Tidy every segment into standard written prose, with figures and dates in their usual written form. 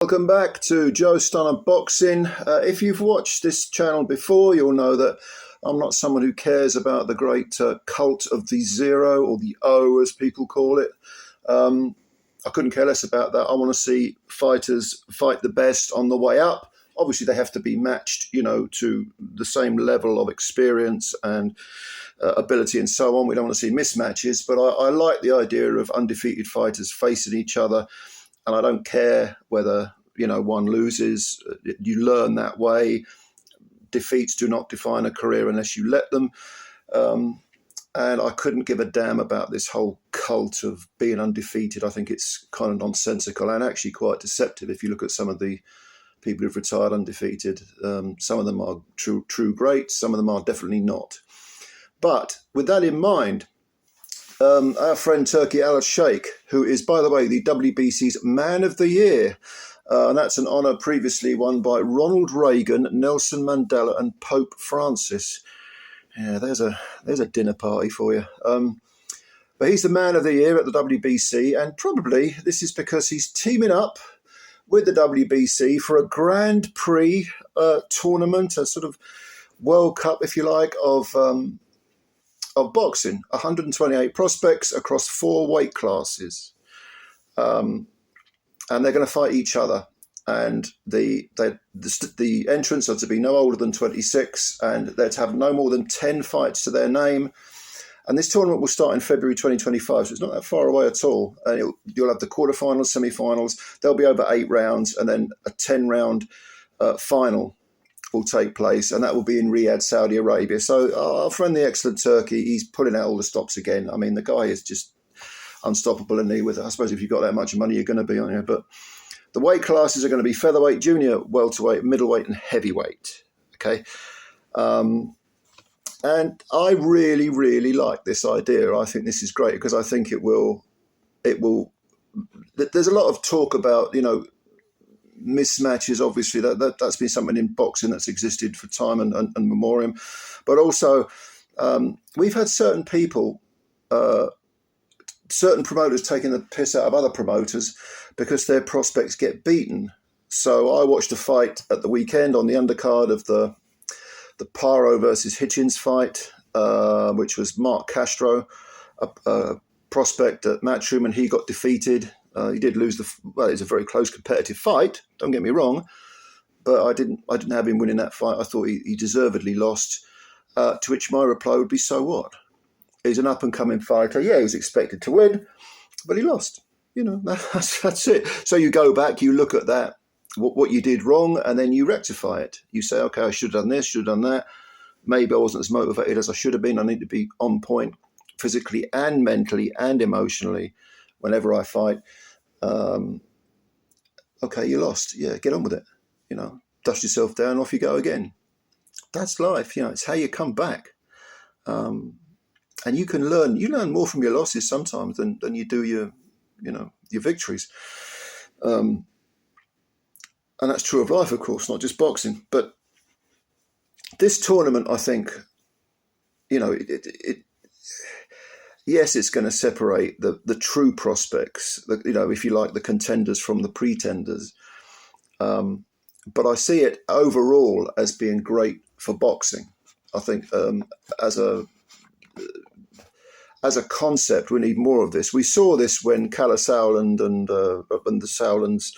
Welcome back to Joe Stunner Boxing. If you've watched this channel before, you'll know that I'm not someone who cares about the great cult of the zero, or the O as people call it. I couldn't care less about that. I want to see fighters fight the best on the way up. Obviously, they have to be matched, to the same level of experience and ability and so on. We don't want to see mismatches, but I like the idea of undefeated fighters facing each other. And I don't care whether, one loses. You learn that way. Defeats do not define a career unless you let them. And I couldn't give a damn about this whole cult of being undefeated. I think it's kind of nonsensical and actually quite deceptive if you look at some of the people who've retired undefeated. Some of them are true greats. Some of them are definitely not. But with that in mind, our friend Turki Alalshikh, who is, by the way, the WBC's Man of the Year, and that's an honour previously won by Ronald Reagan, Nelson Mandela and Pope Francis. Yeah, there's a dinner party for you. But he's the Man of the Year at the WBC, and probably this is because he's teaming up with the WBC for a Grand Prix tournament, a sort of World Cup, if you like, of boxing. 128 prospects across 4 weight classes, and they're going to fight each other. And the entrants are to be no older than 26, and they're to have no more than 10 fights to their name. And this tournament will start in February 2025, so it's not that far away at all. And you'll have the quarterfinals, semi-finals. There'll be over 8 rounds, and then a 10-round final will take place, and that will be in Riyadh, Saudi Arabia. So our friend, the excellent Turki, he's pulling out all the stops again. I mean, the guy is just unstoppable, isn't he? I suppose if you've got that much money, you're going to be, aren't you? But the weight classes are going to be featherweight, junior, welterweight, middleweight, and heavyweight. Okay. And I really, really like this idea. I think this is great because I think it will. There's a lot of talk about, mismatches. Obviously, that's been something in boxing that's existed for time and memoriam. But also, we've had certain people, certain promoters taking the piss out of other promoters because their prospects get beaten. So I watched a fight at the weekend on the undercard of the Paro versus Hitchens fight, which was Mark Castro, a prospect at Matchroom, and he got defeated. He did lose it was a very close competitive fight, don't get me wrong, but I didn't have him winning that fight. I thought he deservedly lost, to which my reply would be, so what? He's an up-and-coming fighter. Yeah, he was expected to win, but he lost. That's it. So you go back, you look at that, what you did wrong, and then you rectify it. You say, okay, I should have done this, should have done that. Maybe I wasn't as motivated as I should have been. I need to be on point physically and mentally and emotionally whenever I fight. Okay, you lost. Yeah, get on with it. Dust yourself down, off you go again. That's life. It's how you come back. And you can learn. You learn more from your losses sometimes than you do your victories. And that's true of life, of course, not just boxing. But this tournament, I think, yes, it's going to separate the true prospects, if you like, the contenders from the pretenders. But I see it overall as being great for boxing. I think as a concept, we need more of this. We saw this when Kalle Sauerland and the Sauerlands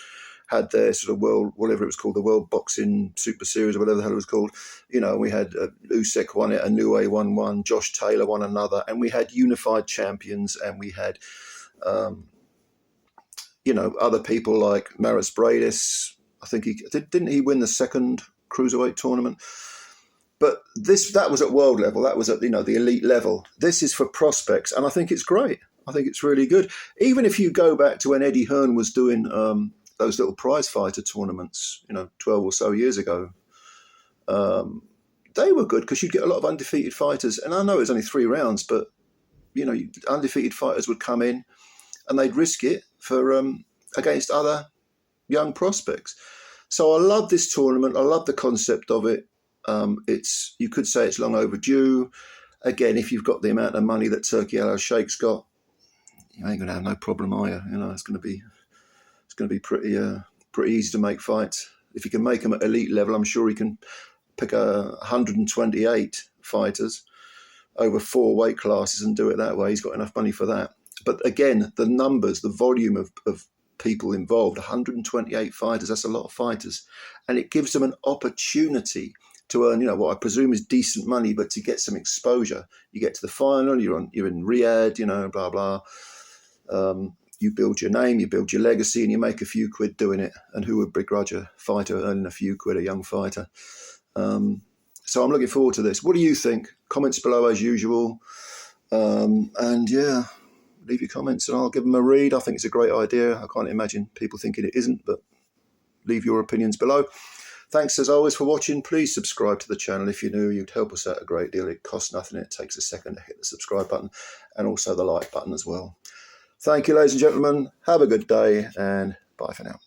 had their sort of world, whatever it was called, the World Boxing Super Series or whatever the hell it was called. We had Usyk won it, Inoue won one, Josh Taylor won another, and we had unified champions, and we had, other people like Maris Bradis. I think didn't he win the second cruiserweight tournament? But that was at world level. That was at the elite level. This is for prospects, and I think it's great. I think it's really good. Even if you go back to when Eddie Hearn was doing those little prize fighter tournaments, 12 or so years ago, they were good because you'd get a lot of undefeated fighters. And I know it was only 3 rounds, but undefeated fighters would come in and they'd risk it for against other young prospects. So I love this tournament. I love the concept of it. You could say it's long overdue. Again, if you've got the amount of money that Turki Alalshikh's got, you ain't going to have no problem, are you? It's going to be pretty pretty easy to make fights. If he can make them at elite level, I'm sure he can pick 128 fighters over 4 weight classes and do it that way. He's got enough money for that. But again, the numbers, the volume of people involved, 128 fighters, that's a lot of fighters. And it gives them an opportunity to earn, what I presume is decent money, but to get some exposure. You get to the final, you're in Riyadh, blah, blah. You build your name, you build your legacy, and you make a few quid doing it. And who would begrudge a fighter earning a few quid, a young fighter? So I'm looking forward to this. What do you think? Comments below as usual. And yeah, leave your comments and I'll give them a read. I think it's a great idea. I can't imagine people thinking it isn't, but leave your opinions below. Thanks as always for watching. Please subscribe to the channel if you're new. You'd help us out a great deal. It costs nothing. It takes a second to hit the subscribe button and also the like button as well. Thank you, ladies and gentlemen. Have a good day and bye for now.